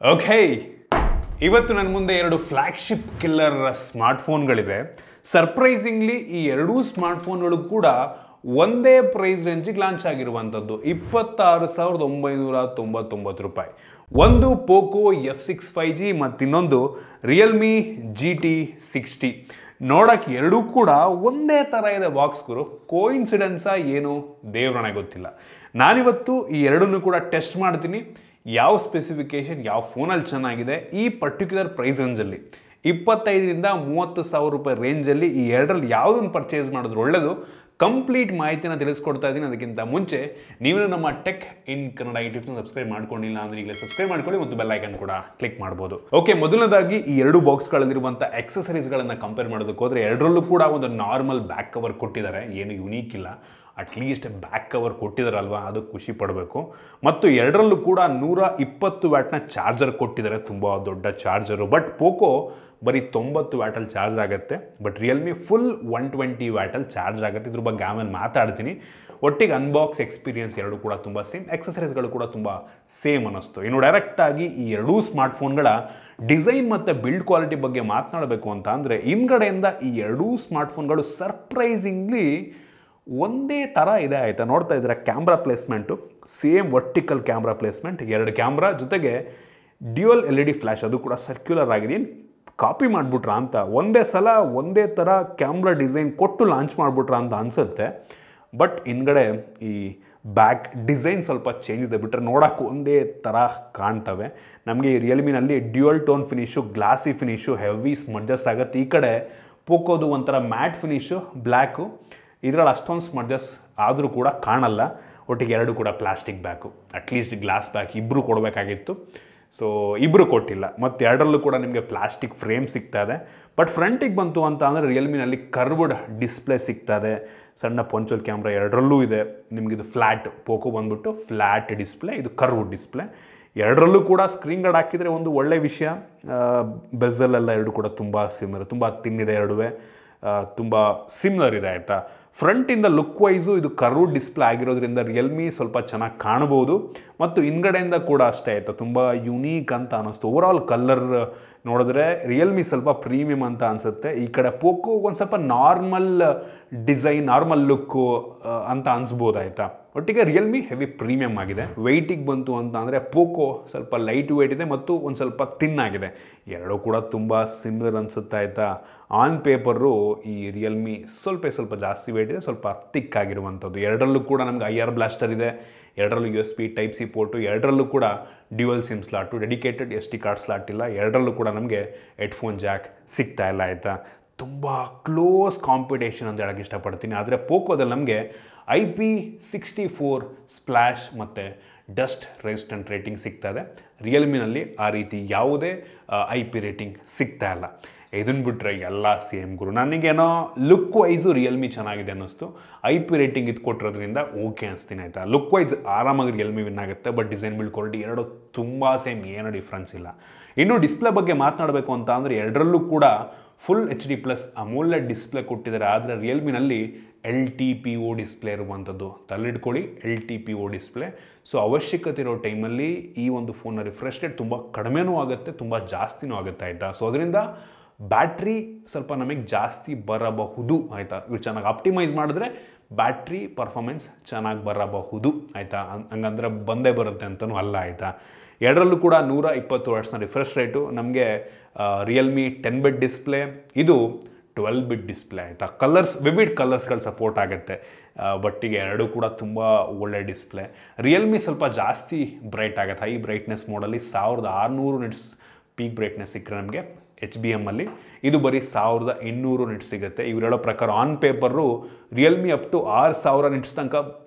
Okay, ಇವತ್ತು ನನ್ನ ಮುಂದೆ ಎರಡು ಫ್ಲ್ಯಾಗ್ಶಿಪ್ ಕಿಲ್ಲರ್ ಸ್ಮಾರ್ಟ್ಫೋನ್ಗಳಿದೆ. ಸರ್ಪ್ರೈಸಿಂಗ್ಲಿ ಈ ಎರಡೂ ಸ್ಮಾರ್ಟ್ಫೋನ್ಗಳು ಕೂಡ ಒಂದೇ ಪ್ರೈಸ್ ರೇಂಜಿಗೆ ಲಾಂಚ್ ಆಗಿರುವಂಥದ್ದು 26,999 ರೂಪಾಯಿ. ಒಂದು ಪೋಕೋ F6 5G ಮತ್ತು ಇನ್ನೊಂದು ರಿಯಲ್ಮಿ GT60. ನೋಡಕ್ಕೆ ಎರಡೂ ಕೂಡ ಒಂದೇ ಥರ ಇದೆ ಬಾಕ್ಸ್ ಗುರು. ಕೋಇನ್ಸಿಡೆನ್ಸಾ ಏನು ದೇವ್ರನೇ ಗೊತ್ತಿಲ್ಲ. ನಾನಿವತ್ತು ಈ ಎರಡನ್ನೂ ಕೂಡ ಟೆಸ್ಟ್ ಮಾಡ್ತೀನಿ. ಯಾವ ಸ್ಪೆಸಿಫಿಕೇಶನ್ ಯಾವ ಫೋನಲ್ಲಿ ಚೆನ್ನಾಗಿದೆ, ಈ ಪರ್ಟಿಕ್ಯುಲರ್ ಪ್ರೈಸ್ ರೇಂಜಲ್ಲಿ 25,000 to 30,000 ರೂಪಾಯಿ ರೇಂಜಲ್ಲಿ ಈ ಎರಡರಲ್ಲಿ ಯಾವುದನ್ನು ಪರ್ಚೇಸ್ ಮಾಡಿದ್ರು ಒಳ್ಳೆಯದು, ಕಂಪ್ಲೀಟ್ ಮಾಹಿತಿನ ತಿಳಿಸ್ಕೊಡ್ತಾ ಇದ್ದೀನಿ. ಅದಕ್ಕಿಂತ ಮುಂಚೆ ನೀವು ನಮ್ಮ ಟೆಕ್ ಇನ್ ಕನ್ನಡ ಯೂಟ್ಯೂಬ್ನ ಸಬ್ಸ್ಕ್ರೈಬ್ ಮಾಡ್ಕೊಂಡಿಲ್ಲ ಅಂದರೆ ಈಗಲೇ ಸಬ್ಸ್ಕ್ರೈಬ್ ಮಾಡ್ಕೊಳ್ಳಿ ಮತ್ತು ಬೆಲ್ ಐಕನ್ ಕೂಡ ಕ್ಲಿಕ್ ಮಾಡ್ಬೋದು. ಓಕೆ, ಮೊದಲನೇದಾಗಿ ಈ ಎರಡು ಬಾಕ್ಸ್ಗಳಲ್ಲಿರುವಂಥ ಎಕ್ಸಸರೀಸ್ಗಳನ್ನು ಕಂಪೇರ್ ಮಾಡೋದಕ್ಕೆ ಹೋದರೆ ಎರಡರಲ್ಲೂ ಕೂಡ ಒಂದು ನಾರ್ಮಲ್ ಬ್ಯಾಕ್ ಕವರ್ ಕೊಟ್ಟಿದ್ದಾರೆ, ಏನು ಯುನೀಕ್ ಇಲ್ಲ. ಅಟ್ಲೀಸ್ಟ್ ಬ್ಯಾಕ್ ಕವರ್ ಕೊಟ್ಟಿದ್ದಾರಲ್ವ, ಅದು ಖುಷಿ ಪಡಬೇಕು. ಮತ್ತು ಎರಡರಲ್ಲೂ ಕೂಡ 120 ವ್ಯಾಟ್ನ ಚಾರ್ಜರ್ ಕೊಟ್ಟಿದ್ದಾರೆ, ತುಂಬ ದೊಡ್ಡ ಚಾರ್ಜರು. ಬಟ್ ಪೋಕೋ ಬರೀ 90 ವ್ಯಾಟಲ್ಲಿ ಚಾರ್ಜ್ ಆಗುತ್ತೆ, ಬಟ್ ರಿಯಲ್ಮಿ ಫುಲ್ 120 ವ್ಯಾಟಲ್ಲಿ ಚಾರ್ಜ್ ಆಗುತ್ತೆ. ಇದ್ರ ಬಗ್ಗೆ ಆಮೇಲೆ ಮಾತಾಡ್ತೀನಿ. ಒಟ್ಟಿಗೆ ಅನ್ಬಾಕ್ಸ್ ಎಕ್ಸ್ಪೀರಿಯನ್ಸ್ ಎರಡು ಕೂಡ ತುಂಬ ಸೇಮ್, ಎಕ್ಸಸರೀಸ್ಗಳು ಕೂಡ ತುಂಬ ಸೇಮ್ ಅನ್ನಿಸ್ತು. ಇನ್ನು ಡೈರೆಕ್ಟಾಗಿ ಈ ಎರಡೂ ಸ್ಮಾರ್ಟ್ಫೋನ್ಗಳ ಡಿಸೈನ್ ಮತ್ತು ಬಿಲ್ಡ್ ಕ್ವಾಲಿಟಿ ಬಗ್ಗೆ ಮಾತನಾಡಬೇಕು ಅಂತ ಅಂದರೆ, ಹಿಂದ್ಗಡೆಯಿಂದ ಈ ಎರಡೂ ಸ್ಮಾರ್ಟ್ಫೋನ್ಗಳು ಸರ್ಪ್ರೈಸಿಂಗ್ಲಿ ಒಂದೇ ಥರ ಇದೆ ಆಯಿತಾ. ನೋಡ್ತಾ ಇದ್ದೀರಾ camera placement same vertical camera placement, ಎರಡು ಕ್ಯಾಮ್ರಾ ಜೊತೆಗೆ ಡ್ಯುಯಲ್ LED ಫ್ಲ್ಯಾಶ್, ಅದು ಕೂಡ ಸರ್ಕ್ಯುಲರ್ ಆಗಿದೆ. ಏನು ಕಾಪಿ ಮಾಡಿಬಿಟ್ರಾ ಅಂತ, ಒಂದೇ ಸಲ ಒಂದೇ ಥರ ಕ್ಯಾಮ್ರಾ ಡಿಸೈನ್ ಕೊಟ್ಟು ಲಾಂಚ್ ಮಾಡಿಬಿಟ್ರಾ ಅಂತ ಅನಿಸುತ್ತೆ. ಬಟ್ ಹಿಂದ್ಗಡೆ ಈ ಬ್ಯಾಕ್ ಡಿಸೈನ್ ಸ್ವಲ್ಪ ಚೇಂಜ್ ಇದೆ, ಬಿಟ್ಟರೆ ನೋಡೋಕ್ಕೆ ಒಂದೇ ಥರ ಕಾಣ್ತವೆ. ನಮಗೆ ಈ ರಿಯಲ್ಮಿನಲ್ಲಿ ಡ್ಯುಯಲ್ ಟೋನ್ ಫಿನಿಶು, ಗ್ಲಾಸಿ ಫಿನಿಶು, ಹೆವಿ ಸ್ಮಡ್ಜಸ್ ಆಗುತ್ತೆ. ಈ ಕಡೆ ಪೋಕೋದು ಒಂಥರ ಮ್ಯಾಟ್ ಫಿನಿಶು, ಬ್ಲ್ಯಾಕು. ಇದರಲ್ಲಿ ಅಷ್ಟೊಂದು ಸ್ಮಡ್ಜಸ್ ಆದರೂ ಕೂಡ ಕಾಣಲ್ಲ. ಒಟ್ಟಿಗೆ ಎರಡು ಕೂಡ plastic back, at least glass back ಇಬ್ಬರು ಕೊಡಬೇಕಾಗಿತ್ತು. ಸೊ ಇಬ್ಬರು ಕೊಟ್ಟಿಲ್ಲ. ಮತ್ತು ಎರಡರಲ್ಲೂ ಕೂಡ ನಿಮಗೆ ಪ್ಲಾಸ್ಟಿಕ್ ಫ್ರೇಮ್ ಸಿಗ್ತಾ ಇದೆ. ಬಟ್ ಫ್ರಂಟಿಗೆ ಬಂತು ಅಂತ ಅಂದರೆ ರಿಯಲ್ಮಿನಲ್ಲಿ ಕರ್ವ್ಡ್ ಡಿಸ್ಪ್ಲೇ ಸಿಗ್ತಾ ಇದೆ. ಸಣ್ಣ ಪೊಂಚಲ್ ಕ್ಯಾಮ್ರಾ ಎರಡರಲ್ಲೂ ಇದೆ. ನಿಮಗಿದು ಫ್ಲ್ಯಾಟ್, ಪೋಕೋ ಬಂದುಬಿಟ್ಟು ಫ್ಲ್ಯಾಟ್ ಡಿಸ್ಪ್ಲೇ, ಇದು ಕರ್ವ್ಡ್ ಡಿಸ್ಪ್ಲೇ. ಎರಡರಲ್ಲೂ ಕೂಡ ಸ್ಕ್ರೀನ್ ಗಾರ್ಡ್ ಹಾಕಿದರೆ ಒಂದು ಒಳ್ಳೆ ವಿಷಯ. ಬೆಝಲೆಲ್ಲ ಎರಡು ಕೂಡ ತುಂಬ ಸಿಮಿಲರ್, ತುಂಬ ತಿನ್ನಿದೆ ಎರಡುವೆ, ತುಂಬ ಸಿಮಿಲರ್ ಇದೆ ಆಯಿತಾ. ಫ್ರಂಟಿಂದ ಲುಕ್ ವೈಸು ಇದು ಕರ್ವ್ಡ್ ಡಿಸ್ಪ್ಲೇ ಆಗಿರೋದ್ರಿಂದ ರಿಯಲ್ಮಿ ಸ್ವಲ್ಪ ಚೆನ್ನಾಗಿ ಕಾಣ್ಬೋದು. ಮತ್ತು ಹಿಂದ್ಗಡೆಯಿಂದ ಕೂಡ ಅಷ್ಟೇ ಆಯಿತಾ, ತುಂಬ ಯುನೀಕ್ ಅಂತ ಅನ್ನಿಸ್ತು. ಓವರಾಲ್ ಕಲರ್ ನೋಡಿದ್ರೆ ರಿಯಲ್ಮಿ ಸ್ವಲ್ಪ ಪ್ರೀಮಿಯಮ್ ಅಂತ ಅನಿಸುತ್ತೆ. ಈ ಕಡೆ ಪೋಕೋ ಒಂದು ಸ್ವಲ್ಪ ನಾರ್ಮಲ್ ಡಿಸೈನ್, ನಾರ್ಮಲ್ ಲುಕ್ಕು ಅಂತ ಅನಿಸ್ಬೋದು ಆಯಿತಾ. ಒಟ್ಟಿಗೆ ರಿಯಲ್ಮಿ ಹೆವಿ ಪ್ರೀಮಿಯಮ್ ಆಗಿದೆ. ವೆಯ್ಟಿಗೆ ಬಂತು ಅಂತ ಅಂದರೆ ಪೋಕೋ ಸ್ವಲ್ಪ ಲೈಟ್ ವೆಯ್ಟ್ ಇದೆ ಮತ್ತು ಒಂದು ಸ್ವಲ್ಪ ತಿನ್ ಆಗಿದೆ. ಎರಡೂ ಕೂಡ ತುಂಬ ಸಿಮಿಲರ್ ಅನಿಸುತ್ತೆ ಆಯಿತಾ. ಆನ್ ಪೇಪರು ಈ ರಿಯಲ್ಮಿ ಸ್ವಲ್ಪ ಜಾಸ್ತಿ ವೆಯ್ಟ್ ಇದೆ, ಸ್ವಲ್ಪ ತಿಕ್ ಆಗಿರುವಂಥದ್ದು. ಎರಡರಲ್ಲೂ ಕೂಡ ನಮಗೆ IR ಬ್ಲಾಸ್ಟರ್ ಇದೆ, ಎರಡರಲ್ಲೂ USB Type-C ಪೋರ್ಟು, ಎರಡರಲ್ಲೂ ಕೂಡ dual sim slot, dedicated SD card slot ಇಲ್ಲ. ಎರಡರಲ್ಲೂ ಕೂಡ ನಮಗೆ ಹೆಡ್ಫೋನ್ ಜಾಕ್ ಸಿಗ್ತಾ ಇಲ್ಲ ಆಯಿತಾ. ತುಂಬ ಕ್ಲೋಸ್ ಕಾಂಪಿಟೇಷನ್ ಅಂತ ಹೇಳೋಕ್ಕೆ ಇಷ್ಟಪಡ್ತೀನಿ. ಆದರೆ ಪೋಕೋದಲ್ಲಿ ನಮಗೆ IP64 ಸ್ಪ್ಲ್ಯಾಶ್ ಮತ್ತು ಡಸ್ಟ್ ರೆಸಿಸ್ಟೆಂಟ್ ರೇಟಿಂಗ್ ಸಿಗ್ತಾ ಇದೆ. ರಿಯಲ್ಮಿನಲ್ಲಿ ಆ ರೀತಿ ಯಾವುದೇ IP ರೇಟಿಂಗ್ ಸಿಗ್ತಾ ಇಲ್ಲ. ಇದನ್ನು ಬಿಟ್ಟರೆ ಎಲ್ಲ ಸೇಮ್ ಗುರು. ನನಗೇನೋ ಲುಕ್ ವೈಸು ರಿಯಲ್ಮಿ ಚೆನ್ನಾಗಿದೆ ಅನ್ನಿಸ್ತು. IP ರೇಟಿಂಗ್ ಇದು ಕೊಟ್ಟಿರೋದ್ರಿಂದ ಓಕೆ ಅನಿಸ್ತೀನಿ ಆಯಿತಾ. ಲುಕ್ ವೈಸ್ ಆರಾಮಾಗಿ ರಿಯಲ್ಮಿ ವಿನ್ ಆಗುತ್ತೆ. ಬಟ್ ಡಿಸೈನ್ ಬಿಲ್ಡ್ ಕ್ವಾಲಿಟಿ ಎರಡು ತುಂಬ ಸೇಮ್, ಏನೋ ಡಿಫ್ರೆನ್ಸ್ ಇಲ್ಲ. ಇನ್ನು ಡಿಸ್ಪ್ಲೇ ಬಗ್ಗೆ ಮಾತನಾಡಬೇಕು ಅಂತ ಅಂದರೆ ಎರಡರಲ್ಲೂ ಕೂಡ ಫುಲ್ HD+ ಅಮೋಲೆಡ್ ಡಿಸ್ಪ್ಲೇ ಕೊಟ್ಟಿದ್ದಾರೆ. ಆದರೆ ರಿಯಲ್ಮಿನಲ್ಲಿ LTPO ಡಿಸ್ಪ್ಲೇ ಇರುವಂಥದ್ದು, ತಲೆಯಿಟ್ಕೊಳ್ಳಿ, LTPO ಡಿಸ್ಪ್ಲೇ. ಸೊ ಅವಶ್ಯಕತೆ ಇರೋ ಟೈಮಲ್ಲಿ ಈ ಒಂದು ಫೋನ್ನ ರಿಫ್ರೆಶ್ ರೇಟ್ ತುಂಬ ಕಡಿಮೆನೂ ಆಗುತ್ತೆ, ತುಂಬ ಜಾಸ್ತಿನೂ ಆಗುತ್ತೆ ಆಯಿತಾ. ಸೊ ಅದರಿಂದ ಬ್ಯಾಟ್ರಿ ಸ್ವಲ್ಪ ನಮಗೆ ಜಾಸ್ತಿ ಬರಬಹುದು ಆಯಿತಾ. ಇವ್ರು ಚೆನ್ನಾಗಿ ಆಪ್ಟಿಮೈಸ್ ಮಾಡಿದ್ರೆ ಬ್ಯಾಟ್ರಿ ಪರ್ಫಾರ್ಮೆನ್ಸ್ ಚೆನ್ನಾಗಿ ಬರಬಹುದು ಆಯಿತಾ. ಹಂಗಂದ್ರೆ ಬಂದೇ ಬರುತ್ತೆ ಅಂತಲೂ ಅಲ್ಲ ಆಯಿತಾ. ಎರಡರಲ್ಲೂ ಕೂಡ 120 ವಾಟ್ಸ್ನ ರಿಫ್ರೆಶ್ ರೇಟು. ನಮಗೆ ರಿಯಲ್ಮಿ 10 ಬಿಟ್ ಡಿಸ್ಪ್ಲೇ, ಇದು 12 ಬಿಟ್ ಡಿಸ್ಪ್ಲೇ ಆಯಿತಾ. ಕಲರ್ಸ್ ವಿವಿಡ್ ಕಲರ್ಸ್ಗಳು ಸಪೋರ್ಟ್ ಆಗುತ್ತೆ. ಬಟ್ ಈಗ ಎರಡೂ ಕೂಡ ತುಂಬ ಒಳ್ಳೆ ಡಿಸ್ಪ್ಲೇ. ರಿಯಲ್ಮಿ ಸ್ವಲ್ಪ ಜಾಸ್ತಿ ಬ್ರೈಟ್ ಆಗುತ್ತೆ. ಹೈ ಬ್ರೈಟ್ನೆಸ್ ಮೋಡಲ್ಲಿ 1600 ನಿಟ್ಸ್ ಪೀಕ್ ಬ್ರೈಟ್ನೆಸ್ ಸಿಕ್ಕರೆ ನಮಗೆ HBMಲ್ಲಿ, ಇದು ಬರೀ 1800 ನಿಟ್ಸ್ ಸಿಗುತ್ತೆ. ಇವ್ರು ಹೇಳೋ ಪ್ರಕಾರ on paper Realme up to 6000 nits ತನಕ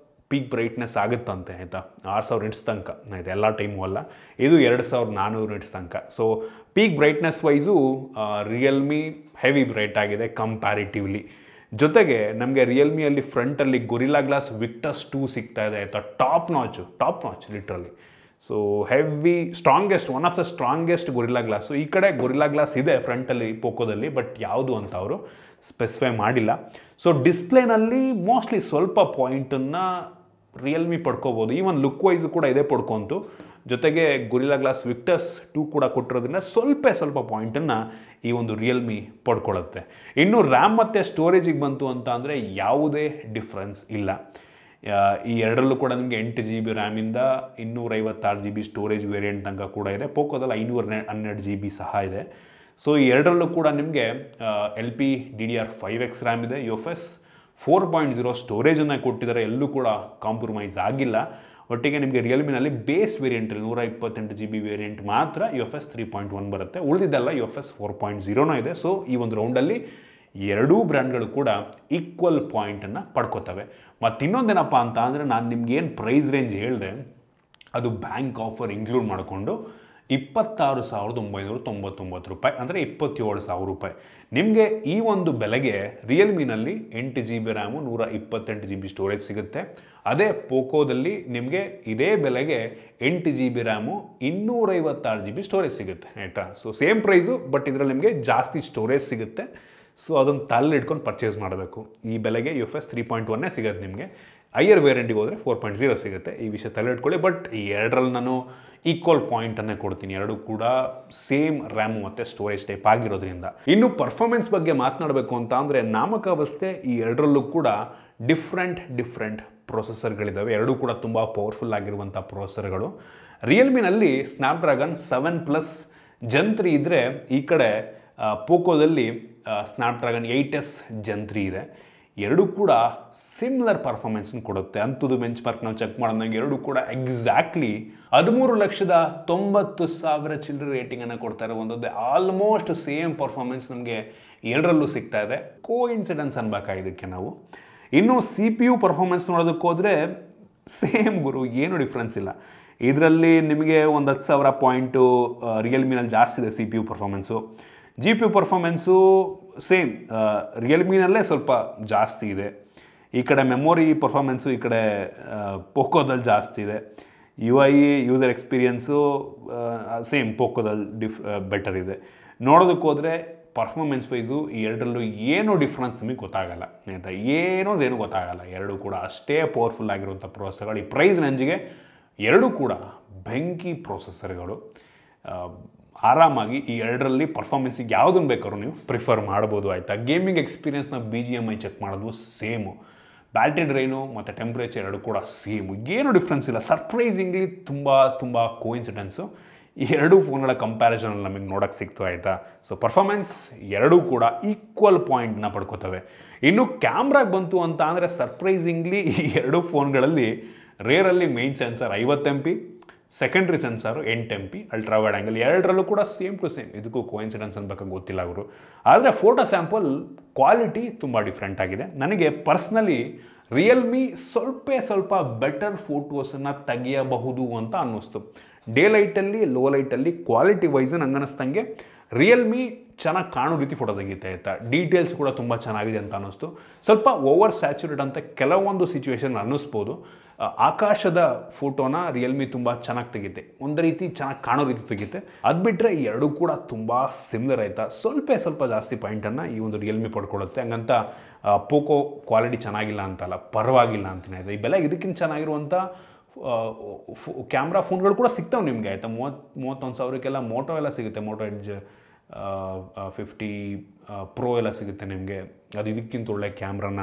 ಪೀಕ್ ಬ್ರೈಟ್ನೆಸ್ ಆಗುತ್ತಂತೆ ಆಯಿತಾ. 6000 ನಿಟ್ಸ್ ತನಕ ಆಯಿತಾ, ಎಲ್ಲ ಟೈಮು ಅಲ್ಲ. ಇದು 2400 ನಿಟ್ಸ್ ತನಕ. So peak brightness wise Realme heavy bright ಆಗಿದೆ ಕಂಪ್ಯಾರಿಟಿವ್ಲಿ. ಜೊತೆಗೆ ನಮಗೆ ರಿಯಲ್ಮಿಯಲ್ಲಿ ಫ್ರಂಟಲ್ಲಿ ಗೊರಿಲ್ಲಾ ಗ್ಲಾಸ್ ವಿಕ್ಟಸ್ 2 ಸಿಗ್ತಾ ಇದೆ ಆಯಿತಾ. Top notch literally. So heavy strongest, one of the strongest gorilla glass. ಈ ಕಡೆ ಗೊರಿಲ್ಲಾ ಗ್ಲಾಸ್ ಇದೆ ಫ್ರಂಟಲ್ಲಿ ಪೋಕೋದಲ್ಲಿ, ಬಟ್ ಯಾವುದು ಅಂತ ಅವರು ಸ್ಪೆಸಿಫೈ ಮಾಡಿಲ್ಲ. ಸೊ ಡಿಸ್ಪ್ಲೇನಲ್ಲಿ ಮೋಸ್ಟ್ಲಿ ಸ್ವಲ್ಪ ಪಾಯಿಂಟನ್ನು ರಿಯಲ್ಮಿ ಪಡ್ಕೋಬೋದು. ಈವನ್ ಲುಕ್ ವೈಸು ಕೂಡ ಇದೇ ಪಡ್ಕೊಂತು. ಜೊತೆಗೆ ಗೊರಿಲ್ಲಾ ಗ್ಲಾಸ್ ವಿಕ್ಟಸ್ 2 ಕೂಡ ಕೊಟ್ಟಿರೋದ್ರಿಂದ ಸ್ವಲ್ಪ ಪಾಯಿಂಟನ್ನು ಈ ಒಂದು ರಿಯಲ್ಮಿ ಪಡ್ಕೊಳ್ಳುತ್ತೆ. ಇನ್ನು ರ್ಯಾಮ್ ಮತ್ತು ಸ್ಟೋರೇಜಿಗೆ ಬಂತು ಅಂತ ಅಂದರೆ ಯಾವುದೇ ಡಿಫ್ರೆನ್ಸ್ ಇಲ್ಲ. ಈ ಎರಡರಲ್ಲೂ ಕೂಡ ನಿಮಗೆ 8 GB ರ್ಯಾಮಿಂದ 256 GB ಸ್ಟೋರೇಜ್ ವೇರಿಯಂಟ್ ತನಕ ಕೂಡ ಇದೆ. ಪೋಕೋದಲ್ಲಿ 512 GB ಸಹ ಇದೆ. ಸೊ ಈ ಎರಡರಲ್ಲೂ ಕೂಡ ನಿಮಗೆ LPDDR5X ರ್ಯಾಮ್ ಇದೆ, UFS 4.0 ಸ್ಟೋರೇಜನ್ನು ಕೊಟ್ಟಿದ್ದಾರೆ, ಎಲ್ಲೂ ಕೂಡ ಕಾಂಪ್ರಮೈಸ್ ಆಗಿಲ್ಲ. ಒಟ್ಟಿಗೆ ನಿಮಗೆ ರಿಯಲ್ಮಿನಲ್ಲಿ ಬೇಸ್ ವೇರಿಯಂಟಲ್ಲಿ 128 GB ವೇರಿಯಂಟ್ ಮಾತ್ರ UFS 3.1 ಬರುತ್ತೆ, ಉಳಿದಿದ್ದೆಲ್ಲ UFS 4.0 ಇದೆ. ಸೊ ಈ ಒಂದು ರೌಂಡಲ್ಲಿ ಎರಡೂ ಬ್ರ್ಯಾಂಡ್ಗಳು ಕೂಡ ಈಕ್ವಲ್ ಪಾಯಿಂಟನ್ನು ಪಡ್ಕೋತವೆ. ಮತ್ತು ಇನ್ನೊಂದೇನಪ್ಪ ಅಂತ ಅಂದರೆ ನಾನು ನಿಮ್ಗೇನು ಪ್ರೈಸ್ ರೇಂಜ್ ಹೇಳಿದೆ ಅದು ಬ್ಯಾಂಕ್ ಆಫರ್ ಇನ್ಕ್ಲೂಡ್ ಮಾಡಿಕೊಂಡು 26,999 ರೂಪಾಯಿ, ಅಂದರೆ 27,000 ರೂಪಾಯಿ. ನಿಮಗೆ ಈ ಒಂದು ಬೆಲೆಗೆ ರಿಯಲ್ಮಿನಲ್ಲಿ 8 GB ರ್ಯಾಮು 128 GB ಸ್ಟೋರೇಜ್ ಸಿಗುತ್ತೆ. ಅದೇ ಪೋಕೋದಲ್ಲಿ ನಿಮಗೆ ಇದೇ ಬೆಲೆಗೆ 8 GB ರ್ಯಾಮು 256 GB ಸ್ಟೋರೇಜ್ ಸಿಗುತ್ತೆ, ಆಯಿತಾ. ಸೊ ಸೇಮ್ ಪ್ರೈಸು, ಬಟ್ ಇದರಲ್ಲಿ ನಿಮಗೆ ಜಾಸ್ತಿ ಸ್ಟೋರೇಜ್ ಸಿಗುತ್ತೆ. ಸೊ ಅದನ್ನು ತಲೆ ಇಟ್ಕೊಂಡು ಪರ್ಚೇಸ್ ಮಾಡಬೇಕು. ಈ ಬೆಲೆಗೆ UFS 3.1 ಸಿಗುತ್ತೆ ನಿಮಗೆ. ಹೈಯರ್ ವೇರಿಯಂಟಿಗೆ ಹೋದರೆ 4.0 ಸಿಗುತ್ತೆ. ಈ ವಿಷಯ ತಲೆ ಇಟ್ಕೊಳ್ಳಿ. ಬಟ್ ಈ ಎರಡರಲ್ಲಿ ನಾನು ಈಕ್ವಲ್ ಪಾಯಿಂಟನ್ನೇ ಕೊಡ್ತೀನಿ, ಎರಡೂ ಕೂಡ ಸೇಮ್ ರ್ಯಾಮು ಮತ್ತು ಸ್ಟೋರೇಜ್ ಟೈಪ್ ಆಗಿರೋದ್ರಿಂದ. ಇನ್ನು ಪರ್ಫಾರ್ಮೆನ್ಸ್ ಬಗ್ಗೆ ಮಾತನಾಡಬೇಕು ಅಂತ ಅಂದರೆ ನಾಮಕಾವಸ್ಥೆ ಈ ಎರಡರಲ್ಲೂ ಕೂಡ ಡಿಫ್ರೆಂಟ್ ಪ್ರೊಸೆಸರ್ಗಳಿದ್ದಾವೆ. ಎರಡೂ ಕೂಡ ತುಂಬ ಪವರ್ಫುಲ್ ಆಗಿರುವಂಥ ಪ್ರೊಸೆಸರ್ಗಳು. ರಿಯಲ್ಮಿನಲ್ಲಿ ಸ್ನ್ಯಾಪ್ಡ್ರ್ಯಾಗನ್ 7+ Gen 3 ಇದ್ದರೆ, ಈ ಕಡೆ ಪೋಕೋದಲ್ಲಿ ಸ್ನ್ಯಾಪ್ಡ್ರ್ಯಾಗನ್ 8S Gen 3 ಇದೆ. ಎರಡೂ ಕೂಡ ಸಿಮಿಲರ್ ಪರ್ಫಾರ್ಮೆನ್ಸ್ನ ಕೊಡುತ್ತೆ. ಅಂಥದ್ದು ಬೆಂಚ್ ಮಾರ್ಕ್ ನಾವು ಚೆಕ್ ಮಾಡಿದಾಗ ಎರಡೂ ಕೂಡ ಎಕ್ಸಾಕ್ಟ್ಲಿ 13,90,000 ಚಿಲ್ಲರೆ ರೇಟಿಂಗನ್ನು ಕೊಡ್ತಾರೆ. ಒಂದೊಂದೇ ಆಲ್ಮೋಸ್ಟ್ ಸೇಮ್ ಪರ್ಫಾರ್ಮೆನ್ಸ್ ನಮಗೆ ಎರಡರಲ್ಲೂ ಸಿಗ್ತಾ ಇದೆ. ಕೋಇನ್ಸಿಡೆನ್ಸ್ ಅನ್ಬೇಕಾ ಇದಕ್ಕೆ ನಾವು. ಇನ್ನು CPU ಪರ್ಫಾರ್ಮೆನ್ಸ್ ನೋಡೋದಕ್ಕೆ ಹೋದರೆ ಸೇಮ್ ಗುರು, ಏನು ಡಿಫ್ರೆನ್ಸ್ ಇಲ್ಲ. ಇದರಲ್ಲಿ ನಿಮಗೆ ಒಂದು 10,000 ಪಾಯಿಂಟು ರಿಯಲ್ಮಿನಲ್ಲಿ ಜಾಸ್ತಿ ಇದೆ CPU performance. GPU performance same, ರಿಯಲ್ಮಿನಲ್ಲೇ ಸ್ವಲ್ಪ ಜಾಸ್ತಿ ಇದೆ. ಈ ಕಡೆ ಮೆಮೊರಿ ಪರ್ಫಾರ್ಮೆನ್ಸು ಈ ಕಡೆ ಪೋಕೋದಲ್ಲಿ ಜಾಸ್ತಿ ಇದೆ. UI ಯೂಸರ್ ಎಕ್ಸ್ಪೀರಿಯನ್ಸು ಸೇಮ್ ಪೋಕೋದಲ್ಲಿ ಬೆಟರ್ ಇದೆ. ನೋಡೋದಕ್ಕೆ ಹೋದರೆ ಪರ್ಫಾರ್ಮೆನ್ಸ್ ವೈಸು ಈ ಎರಡರಲ್ಲೂ ಏನೂ ಡಿಫ್ರೆನ್ಸ್ ನಿಮಗೆ ಗೊತ್ತಾಗಲ್ಲ, ಆಯಿತಾ. ಏನೂ ಗೊತ್ತಾಗಲ್ಲ. ಎರಡೂ ಕೂಡ ಅಷ್ಟೇ ಪವರ್ಫುಲ್ ಆಗಿರುವಂಥ ಪ್ರೊಸೆಸರ್ಗಳು. ಈ ಪ್ರೈಸ್ ರೇಂಜಿಗೆ ಎರಡೂ ಕೂಡ ಬೆಂಕಿ ಪ್ರೊಸೆಸರ್ಗಳು. ಆರಾಮಾಗಿ ಈ ಎರಡರಲ್ಲಿ ಪರ್ಫಾರ್ಮೆನ್ಸಿಗೆ ಯಾವುದನ್ನು ಬೇಕಾದ್ರೂ ನೀವು ಪ್ರಿಫರ್ ಮಾಡ್ಬೋದು, ಆಯಿತಾ. ಗೇಮಿಂಗ್ ಎಕ್ಸ್ಪೀರಿಯನ್ಸ್ನ BGMI ಚೆಕ್ ಮಾಡೋದು ಸೇಮು. ಬ್ಯಾಟ್ರಿ ಡ್ರೈನು ಮತ್ತು ಟೆಂಪ್ರೇಚರ್ ಎರಡೂ ಕೂಡ ಸೇಮು, ಏನೂ ಡಿಫ್ರೆನ್ಸ್ ಇಲ್ಲ. ಸರ್ಪ್ರೈಸಿಂಗ್ಲಿ ತುಂಬ ಕೋಇನ್ಸಿಡೆನ್ಸು ಈ ಎರಡೂ ಫೋನ್ಗಳ ಕಂಪ್ಯಾರಿಸನಲ್ಲಿ ನಮಗೆ ನೋಡೋಕ್ಕೆ ಸಿಕ್ತು, ಆಯಿತಾ. ಸೊ ಪರ್ಫಾರ್ಮೆನ್ಸ್ ಎರಡೂ ಕೂಡ ಈಕ್ವಲ್ ಪಾಯಿಂಟ್ನ ಪಡ್ಕೋತವೆ. ಇನ್ನು ಕ್ಯಾಮ್ರಾಗೆ ಬಂತು ಅಂತ ಅಂದರೆ ಸರ್ಪ್ರೈಸಿಂಗ್ಲಿ ಈ ಎರಡೂ ಫೋನ್ಗಳಲ್ಲಿ ರೇರಲ್ಲಿ main sensor 50 MP, secondary sensor 8 MP ultra wide angle. ಎರಡರಲ್ಲೂ ಕೂಡ ಸೇಮ್ ಟು ಸೇಮ್. ಇದಕ್ಕೂ ಕೋಇನ್ಸಿಡೆನ್ಸ್ ಅನ್ಬೇಕಾಗಿ ಗೊತ್ತಿಲ್ಲ ಅವರು. ಆದರೆ ಫೋಟೋ ಸ್ಯಾಂಪಲ್ ಕ್ವಾಲಿಟಿ ತುಂಬ ಡಿಫ್ರೆಂಟ್ ಆಗಿದೆ. ನನಗೆ ಪರ್ಸ್ನಲಿ ರಿಯಲ್ಮಿ ಸ್ವಲ್ಪ ಬೆಟರ್ ಫೋಟೋಸನ್ನು ತೆಗೆಯಬಹುದು ಅಂತ ಅನ್ನಿಸ್ತು. ಡೇ ಲೈಟಲ್ಲಿ, ಲೋ ಲೈಟಲ್ಲಿ ಕ್ವಾಲಿಟಿ ವೈಸ್ ನಂಗೆ ಅನ್ನಿಸ್ತಂಗೆ ರಿಯಲ್ಮಿ ಚೆನ್ನಾಗಿ ಕಾಣೋ ರೀತಿ ಫೋಟೋ ತೆಗಿತೆ, ಆಯಿತಾ. ಡೀಟೇಲ್ಸ್ ಕೂಡ ತುಂಬ ಚೆನ್ನಾಗಿದೆ ಅಂತ ಅನ್ನಿಸ್ತು. ಸ್ವಲ್ಪ ಓವರ್ ಸ್ಯಾಚುರೇಟ್ ಅಂತ ಕೆಲವೊಂದು ಸಿಚುವೇಶನ್ ಅನ್ನಿಸ್ಬೋದು. ಆಕಾಶದ ಫೋಟೋನ ರಿಯಲ್ಮಿ ತುಂಬ ಚೆನ್ನಾಗಿ ತೆಗಿತೆ, ಒಂದು ರೀತಿ ಚೆನ್ನಾಗಿ ಕಾಣೋ ರೀತಿ ತೆಗಿತೆ. ಅದು ಬಿಟ್ಟರೆ ಎರಡೂ ಕೂಡ ತುಂಬ ಸಿಮಿಲರ್, ಆಯಿತಾ. ಸ್ವಲ್ಪ ಜಾಸ್ತಿ ಪಾಯಿಂಟನ್ನು ಈ ಒಂದು ರಿಯಲ್ಮಿ ಪಡ್ಕೊಳ್ಳುತ್ತೆ. ಹಂಗಂತ ಪೋಕೋ ಕ್ವಾಲಿಟಿ ಚೆನ್ನಾಗಿಲ್ಲ ಅಂತಲ್ಲ, ಪರವಾಗಿಲ್ಲ ಅಂತೀನಿ, ಆಯಿತಾ. ಈ ಬೆಲೆಗೆ ಇದಕ್ಕಿಂತ ಚೆನ್ನಾಗಿರುವಂಥ ಕ್ಯಾಮ್ರಾ ಫೋನ್ಗಳು ಕೂಡ ಸಿಗ್ತಾವೆ ನಿಮಗೆ, ಆಯಿತಾ. 31,000ಕ್ಕೆಲ್ಲ ಮೋಟೋ ಎಲ್ಲ ಸಿಗುತ್ತೆ. ಮೋಟೋ ಎಡ್ಜ್ 50 Pro ಎಲ್ಲ ಸಿಗುತ್ತೆ ನಿಮಗೆ. ಅದು ಇದಕ್ಕಿಂತ ಒಳ್ಳೆ ಕ್ಯಾಮ್ರಾನ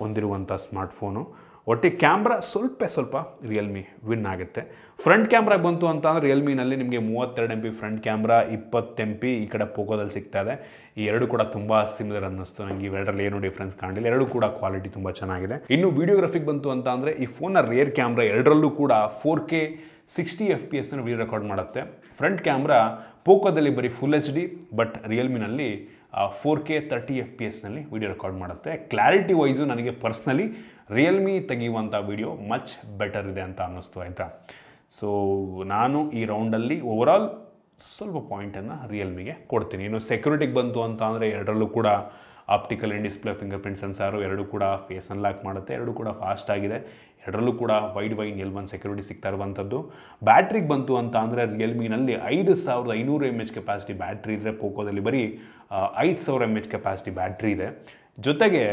ಹೊಂದಿರುವಂಥ ಸ್ಮಾರ್ಟ್ಫೋನು. ಒಟ್ಟಿಗೆ ಕ್ಯಾಮ್ರಾ ಸ್ವಲ್ಪ ರಿಯಲ್ಮಿ ವಿನ್ ಆಗುತ್ತೆ. ಫ್ರಂಟ್ ಕ್ಯಾಮ್ರಾಗೆ ಬಂತು ಅಂತ ಅಂದರೆ ರಿಯಲ್ಮಿನಲ್ಲಿ ನಿಮಗೆ 32 MP ಫ್ರಂಟ್ ಕ್ಯಾಮ್ರಾ, 20 MP ಈ ಕಡೆ ಪೋಕೋದಲ್ಲಿ ಸಿಗ್ತಾ ಇದೆ. ಈ ಎರಡು ಕೂಡ ತುಂಬ ಸಿಮಿಲರ್ ಅನ್ನಿಸ್ತು ನನಗೆ. ಇವೆರಡರಲ್ಲಿ ಏನೂ ಡಿಫ್ರೆನ್ಸ್ ಕಾಣಲಿಲ್ಲ. ಎರಡೂ ಕೂಡ ಕ್ವಾಲಿಟಿ ತುಂಬ ಚೆನ್ನಾಗಿದೆ. ಇನ್ನು ವಿಡಿಯೋಗ್ರಫಿಗೆ ಬಂತು ಅಂತ ಅಂದರೆ ಈ ಫೋನ್ನ ರೇರ್ ಕ್ಯಾಮ್ರಾ ಎರಡರಲ್ಲೂ ಕೂಡ 4K 60 FPS ವಿಡಿಯೋ ರೆಕಾರ್ಡ್ ಮಾಡುತ್ತೆ. ಫ್ರಂಟ್ ಕ್ಯಾಮ್ರಾ ಪೋಕೋದಲ್ಲಿ ಬರೀ ಫುಲ್ HD, ಬಟ್ ರಿಯಲ್ಮಿನಲ್ಲಿ 4K 30 FPS ವಿಡಿಯೋ ರೆಕಾರ್ಡ್ ಮಾಡುತ್ತೆ. ಕ್ಲಾರಿಟಿ ವೈಸು ನನಗೆ ಪರ್ಸ್ನಲಿ ರಿಯಲ್ಮಿ ತೆಗೆಯುವಂಥ ವಿಡಿಯೋ ಮಚ್ ಬೆಟರ್ ಇದೆ ಅಂತ ಅನ್ನಿಸ್ತು, ಆಯಿತಾ. ಸೊ ನಾನು ಈ ರೌಂಡಲ್ಲಿ ಓವರಾಲ್ ಸ್ವಲ್ಪ ಪಾಯಿಂಟನ್ನು ರಿಯಲ್ಮಿಗೆ ಕೊಡ್ತೀನಿ. ಇನ್ನು ಸೆಕ್ಯೂರಿಟಿಗೆ ಬಂತು ಅಂತ ಅಂದರೆ ಎರಡರಲ್ಲೂ ಕೂಡ ಆಪ್ಟಿಕಲ್ ಇನ್ ಡಿಸ್ಪ್ಲೇ ಫಿಂಗರ್ ಪ್ರಿಂಟ್ ಸೆನ್ಸಾರು, ಎರಡೂ ಕೂಡ ಫೇಸ್ ಅನ್ಲಾಕ್ ಮಾಡುತ್ತೆ. ಎರಡೂ ಕೂಡ ಫಾಸ್ಟ್ ಆಗಿದೆ. ಎರಡರಲ್ಲೂ ಕೂಡ ವೈಡ್ L1 ಸೆಕ್ಯೂರಿಟಿ ಸಿಗ್ತಾ ಇರುವಂಥದ್ದು. ಬ್ಯಾಟ್ರಿಗೆ ಬಂತು ಅಂತ ಅಂದರೆ ರಿಯಲ್ಮಿನಲ್ಲಿ 5500 mAh ಕೆಪಾಸಿಟಿ ಬ್ಯಾಟ್ರಿ ಇದ್ದರೆ, ಪೋಕೋದಲ್ಲಿ ಬರೀ 5000 mAh ಕೆಪಾಸಿಟಿ ಬ್ಯಾಟ್ರಿ ಇದೆ. ಜೊತೆಗೆ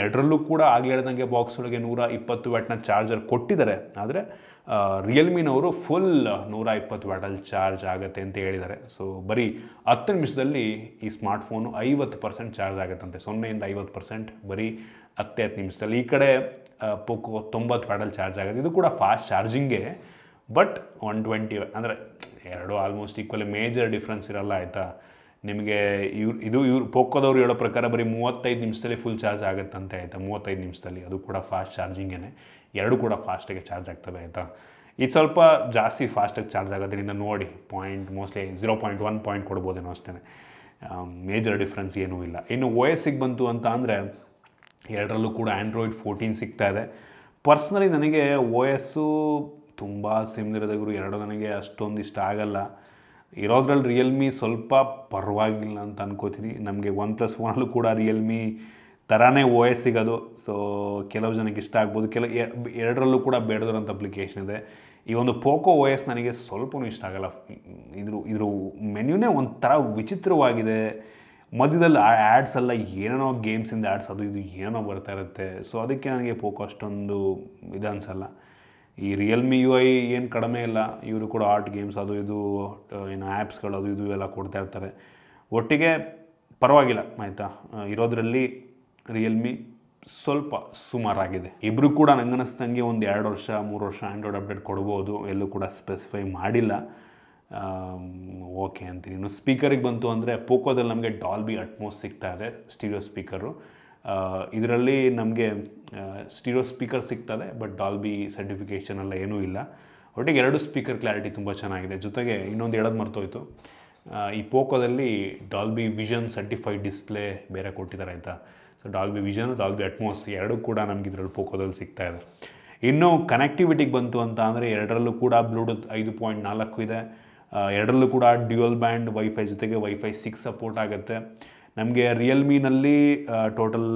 ಎರಡರಲ್ಲೂ ಕೂಡ ಆಗಲೇ ಹೇಳ್ದಂಗೆ ಬಾಕ್ಸ್ ಒಳಗೆ 120 ವ್ಯಾಟ್ನ ಚಾರ್ಜರ್ ಕೊಟ್ಟಿದ್ದಾರೆ. ಆದರೆ ರಿಯಲ್ಮಿನವರು ಫುಲ್ 120 ವ್ಯಾಟಲ್ಲಿ ಚಾರ್ಜ್ ಆಗುತ್ತೆ ಅಂತ ಹೇಳಿದ್ದಾರೆ. ಸೊ ಬರೀ 10 ನಿಮಿಷದಲ್ಲಿ ಈ ಸ್ಮಾರ್ಟ್ಫೋನು 50% ಚಾರ್ಜ್ ಆಗುತ್ತಂತೆ. 0ಇಂದ 50% ಬರೀ 10 ನಿಮಿಷದಲ್ಲಿ. ಈ ಕಡೆ ಪೋಕೋ 90 ವ್ಯಾಟಲ್ಲಿ ಚಾರ್ಜ್ ಆಗುತ್ತೆ. ಇದು ಕೂಡ ಫಾಸ್ಟ್ ಚಾರ್ಜಿಂಗೇ, ಬಟ್ 120 ಅಂದರೆ ಎರಡು ಆಲ್ಮೋಸ್ಟ್ ಈಕ್ವಲಿ, ಮೇಜರ್ ಡಿಫ್ರೆನ್ಸ್ ಇರಲ್ಲ ಆಯಿತಾ. ನಿಮಗೆ ಇವ್ರು ಪೋಕೋದವ್ರು ಹೇಳೋ ಪ್ರಕಾರ ಬರೀ 35 ನಿಮಿಷದಲ್ಲಿ ಫುಲ್ ಚಾರ್ಜ್ ಆಗುತ್ತಂತೆ ಆಯಿತಾ. 35 ನಿಮಿಷದಲ್ಲಿ, ಅದು ಕೂಡ ಫಾಸ್ಟ್ ಚಾರ್ಜಿಂಗೇ. ಎರಡು ಕೂಡ ಫಾಸ್ಟಾಗಿ ಚಾರ್ಜ್ ಆಗ್ತವೆ ಆಯಿತಾ. ಇದು ಸ್ವಲ್ಪ ಜಾಸ್ತಿ ಫಾಸ್ಟಾಗಿ ಚಾರ್ಜ್ ಆಗೋದ್ರಿಂದ ನೋಡಿ ಮೋಸ್ಟ್ಲಿ 0.1 ಪಾಯಿಂಟ್ ಕೊಡ್ಬೋದೇನೋ ಅಷ್ಟೇ. ಮೇಜರ್ ಡಿಫ್ರೆನ್ಸ್ ಏನೂ ಇಲ್ಲ. ಇನ್ನು OSಗೆ ಬಂತು ಅಂತ ಅಂದರೆ ಎರಡರಲ್ಲೂ ಕೂಡ Android 14 ಸಿಗ್ತಾ ಇದೆ. ಪರ್ಸ್ನಲಿ ನನಗೆ OS ತುಂಬ ಸಿಮ್ನಿರೋದಾದ್ರು ಎರಡು ನನಗೆ ಅಷ್ಟೊಂದು ಇಷ್ಟ ಆಗಲ್ಲ. ಇರೋದ್ರಲ್ಲಿ ರಿಯಲ್ಮಿ ಸ್ವಲ್ಪ ಪರವಾಗಿಲ್ಲ ಅಂತ ಅನ್ಕೋತೀನಿ. ನಮಗೆ OnePlus ಫೋನಲ್ಲೂ ಕೂಡ ರಿಯಲ್ಮಿ ಥರನೇ OS ಸಿಗೋದು. ಸೊ ಕೆಲವು ಜನಕ್ಕೆ ಇಷ್ಟ ಆಗ್ಬೋದು, ಎರಡರಲ್ಲೂ ಕೂಡ ಬೇಡದಿರೋಂಥ ಅಪ್ಲಿಕೇಶನ್ ಇದೆ. ಈ ಒಂದು ಪೋಕೋ OS ನನಗೆ ಸ್ವಲ್ಪನೂ ಇಷ್ಟ ಆಗಲ್ಲ. ಇದ್ರ ಮೆನ್ಯೂನೇ ಒಂಥರ ವಿಚಿತ್ರವಾಗಿದೆ. ಮಧ್ಯದಲ್ಲಿ ಆ್ಯಡ್ಸ್ ಎಲ್ಲ ಏನೇನೋ ಗೇಮ್ಸಿಂದ ಆ್ಯಡ್ಸ್ ಅದು ಇದು ಏನೋ ಬರ್ತಾ ಇರುತ್ತೆ. ಸೊ ಅದಕ್ಕೆ ನನಗೆ ಪೋಕೋ ಅಷ್ಟೊಂದು ಇದು ಅನಿಸಲ್ಲ. ಈ ರಿಯಲ್ಮಿ UI ಏನು ಕಡಿಮೆ ಇಲ್ಲ, ಇವರು ಕೂಡ ಆರ್ಟ್ ಗೇಮ್ಸ್ ಅದು ಇದು ಏನು ಆ್ಯಪ್ಸ್ಗಳು ಅದು ಇದು ಎಲ್ಲ ಕೊಡ್ತಾ ಇರ್ತಾರೆ. ಒಟ್ಟಿಗೆ ಪರವಾಗಿಲ್ಲ ಆಯಿತಾ. ಇರೋದ್ರಲ್ಲಿ ರಿಯಲ್ಮಿ ಸ್ವಲ್ಪ ಸುಮಾರಾಗಿದೆ. ಇಬ್ಬರು ಕೂಡ ನಂಗೆ ಅನ್ನಿಸ್ದಂಗೆ ಒಂದು 2 ವರ್ಷ 3 ವರ್ಷ ಆ್ಯಂಡ್ರಾಯ್ಡ್ ಅಪ್ಡೇಟ್ ಕೊಡ್ಬೋದು. ಎಲ್ಲೂ ಕೂಡ ಸ್ಪೆಸಿಫೈ ಮಾಡಿಲ್ಲ. ಓಕೆ ಅಂತೀನಿ. ಇನ್ನು ಸ್ಪೀಕರಿಗೆ ಬಂತು ಅಂದರೆ ಪೋಕೋದಲ್ಲಿ ನಮಗೆ ಡಾಲ್ಬಿ ಅಟ್ಮೋಸ್ ಸಿಗ್ತಾ ಇದೆ ಸ್ಟೀರಿಯೋ ಸ್ಪೀಕರು. ಇದರಲ್ಲಿ ನಮಗೆ ಸ್ಟೀರಿಯೋ ಸ್ಪೀಕರ್ ಸಿಗ್ತದೆ, ಬಟ್ ಡಾಲ್ಬಿ ಸರ್ಟಿಫಿಕೇಷನ್ ಎಲ್ಲ ಏನೂ ಇಲ್ಲ. ಒಟ್ಟಿಗೆ 2 ಸ್ಪೀಕರ್ ಕ್ಲಾರಿಟಿ ತುಂಬ ಚೆನ್ನಾಗಿದೆ. ಜೊತೆಗೆ ಇನ್ನೊಂದು ಹೇಳೋದು ಮರ್ತೋಯ್ತು, ಈ ಪೋಕೋದಲ್ಲಿ ಡಾಲ್ಬಿ ವಿಷನ್ ಸರ್ಟಿಫೈಡ್ ಡಿಸ್ಪ್ಲೇ ಬೇರೆ ಕೊಟ್ಟಿದ್ದಾರೆ ಆಯಿತಾ. So Dolby vision, Dolby Atmos ಎರಡೂ ಕೂಡ ನಮ್ಗೆ ಇದರಲ್ಲಿ ಪೋಕೋದಲ್ಲಿ ಸಿಗ್ತಾ ಇದೆ. ಇನ್ನು ಕನೆಕ್ಟಿವಿಟಿಗೆ ಬಂತು ಅಂತ ಅಂದರೆ ಎರಡರಲ್ಲೂ ಕೂಡ ಬ್ಲೂಟೂತ್ 5.4 ಇದೆ. ಎರಡರಲ್ಲೂ ಕೂಡ ಡ್ಯುಯಲ್ ಬ್ಯಾಂಡ್ ವೈಫೈ ಜೊತೆಗೆ ವೈಫೈ 6 ಸಪೋರ್ಟ್ ಆಗುತ್ತೆ. ನಮಗೆ ರಿಯಲ್ಮಿನಲ್ಲಿ ಟೋಟಲ್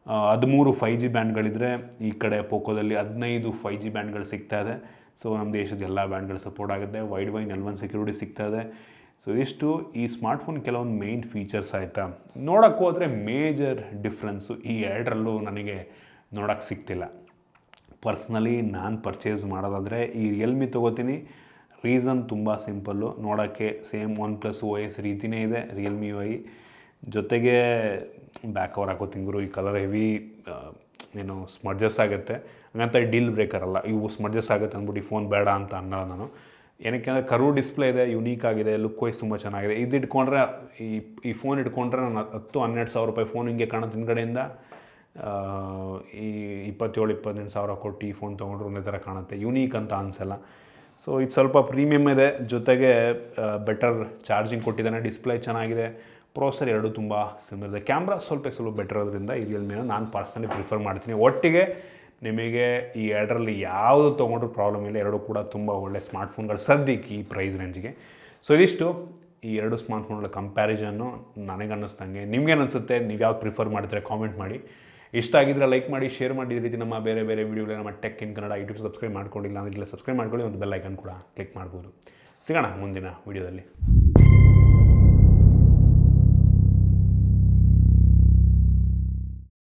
13 5G ಬ್ಯಾಂಡ್ಗಳಿದ್ರೆ, ಈ ಕಡೆ ಪೋಕೋದಲ್ಲಿ 15 5G ಬ್ಯಾಂಡ್ಗಳು ಸಿಗ್ತಾ ಇದೆ. ಸೊ ನಮ್ಮ ದೇಶದ ಎಲ್ಲ ಬ್ಯಾಂಡ್ಗಳು ಸಪೋರ್ಟ್ ಆಗುತ್ತೆ. ವೈಡ್ ವೈನ್ L1 ಸೆಕ್ಯೂರಿಟಿ ಸಿಗ್ತಾ ಇದೆ. ಸೊ ಇಷ್ಟು ಈ ಸ್ಮಾರ್ಟ್ಫೋನ್ ಕೆಲವೊಂದು ಮೇಯ್ನ್ ಫೀಚರ್ಸ್ ಆಯಿತಾ. ನೋಡೋಕ್ಕೆ ಹೋದರೆ ಮೇಜರ್ ಡಿಫ್ರೆನ್ಸು ಈ ಎರಡರಲ್ಲೂ ನನಗೆ ನೋಡೋಕ್ಕೆ ಸಿಗ್ತಿಲ್ಲ. ಪರ್ಸ್ನಲಿ ನಾನು ಪರ್ಚೇಸ್ ಮಾಡೋದಾದರೆ ಈ ರಿಯಲ್ಮಿ ತೊಗೋತೀನಿ. ರೀಸನ್ ತುಂಬ ಸಿಂಪಲ್ಲು, ನೋಡೋಕ್ಕೆ ಸೇಮ್ OnePlus OS ರೀತಿಯೇ ಇದೆ ರಿಯಲ್ಮಿ UI. ಜೊತೆಗೆ ಬ್ಯಾಕ್ ಕವರ್ ಹಾಕೋತಿಂಗರು ಈ ಕಲರ್ ಹೆವಿ ಏನು ಸ್ಮಡ್ಜಸ್ ಆಗುತ್ತೆ, ಹಂಗಂತ ಡೀಲ್ ಬ್ರೇಕರ್ ಅಲ್ಲ. ಇವು ಸ್ಮಡ್ಜಸ್ ಆಗುತ್ತೆ ಅಂದ್ಬಿಟ್ಟು ಈ ಫೋನ್ ಬೇಡ ಅಂತ ಅನ್ನಲ್ಲ ನಾನು. ಏನಕ್ಕೆ ಅಂದರೆ ಕರ್ವ್ ಡಿಸ್ಪ್ಲೇ ಇದೆ, ಯುನೀಕ್ ಆಗಿದೆ, ಲುಕ್ ವೈಸ್ ತುಂಬ ಚೆನ್ನಾಗಿದೆ. ಇದು ಇಟ್ಕೊಂಡ್ರೆ ಈ ಫೋನ್ ಇಟ್ಕೊಂಡ್ರೆ ನಾನು 10-12 ಸಾವಿರ ರೂಪಾಯಿ ಫೋನ್ ಹಿಂಗೆ ಕಾಣುತ್ತೆ ಹಿಂದ್ಗಡೆಯಿಂದ. ಈ 27-28 ಸಾವಿರ ಕೊಟ್ಟು ಈ ಫೋನ್ ತೊಗೊಂಡ್ರೆ ಒಂದೇ ಥರ ಕಾಣುತ್ತೆ, ಯುನೀಕ್ ಅಂತ ಅನಿಸಲ್ಲ. ಸೊ ಇದು ಸ್ವಲ್ಪ ಪ್ರೀಮಿಯಮ್ ಇದೆ. ಜೊತೆಗೆ ಬೆಟರ್ ಚಾರ್ಜಿಂಗ್ ಕೊಟ್ಟಿದ್ದಾನೆ, ಡಿಸ್ಪ್ಲೇ ಚೆನ್ನಾಗಿದೆ, ಪ್ರೊಸೆಸರ್ ಎರಡು ತುಂಬ ಸಿಮಿಲರ್ ಇದೆ. ಕ್ಯಾಮ್ರಾ ಸ್ವಲ್ಪ ಬೆಟರ್ ಇರೋದ್ರಿಂದ ಈ ರಿಯಲ್ಮಿನ ನಾನು ಪರ್ಸನಲಿ ಪ್ರಿಫರ್ ಮಾಡ್ತೀನಿ. ಒಟ್ಟಿಗೆ ನಿಮಗೆ ಈ ಎರಡರಲ್ಲಿ ಯಾವುದು ತೊಗೊಂಡ್ರೂ ಪ್ರಾಬ್ಲಮ್ ಇಲ್ಲ. ಎರಡು ಕೂಡ ತುಂಬ ಒಳ್ಳೆ ಸ್ಮಾರ್ಟ್ಫೋನ್ಗಳು ಸದ್ಯಕ್ಕೆ ಈ ಪ್ರೈಸ್ ರೇಂಜ್ಗೆ. ಸೊ ಇದಿಷ್ಟು ಈ ಎರಡು ಸ್ಮಾರ್ಟ್ಫೋನ್ಗಳ ಕಂಪ್ಯಾರಿಸನ್ನು ನನಗೆ ಅನ್ನಿಸ್ದಂಗೆ. ನಿಮ್ಗೇನು ಅನಿಸುತ್ತೆ? ನೀವು ಯಾವ್ದು ಪ್ರಿಫರ್ ಮಾಡ್ತೀರಾ ಕಾಮೆಂಟ್ ಮಾಡಿ. ಇಷ್ಟ ಆಗಿದ್ರೆ ಲೈಕ್ ಮಾಡಿ, ಶೇರ್ ಮಾಡಿ. ಈ ರೀತಿ ನಮ್ಮ ಬೇರೆ ಬೇರೆ ವೀಡಿಯೋಗಳು ನಮ್ಮ tech in Kannada YouTube subscribe ಮಾಡ್ಕೊಂಡಿಲ್ಲ ಅಂದರೆ ಸಬ್ಸ್ಕ್ರೈಬ್ ಮಾಡ್ಕೊಳ್ಳಿ. ಒಂದು ಬೆಲ್ ಐಕನ್ ಕೂಡ ಕ್ಲಿಕ್ ಮಾಡ್ಬೋದು. ಸಿಗೋಣ ಮುಂದಿನ ವೀಡಿಯೋದಲ್ಲಿ.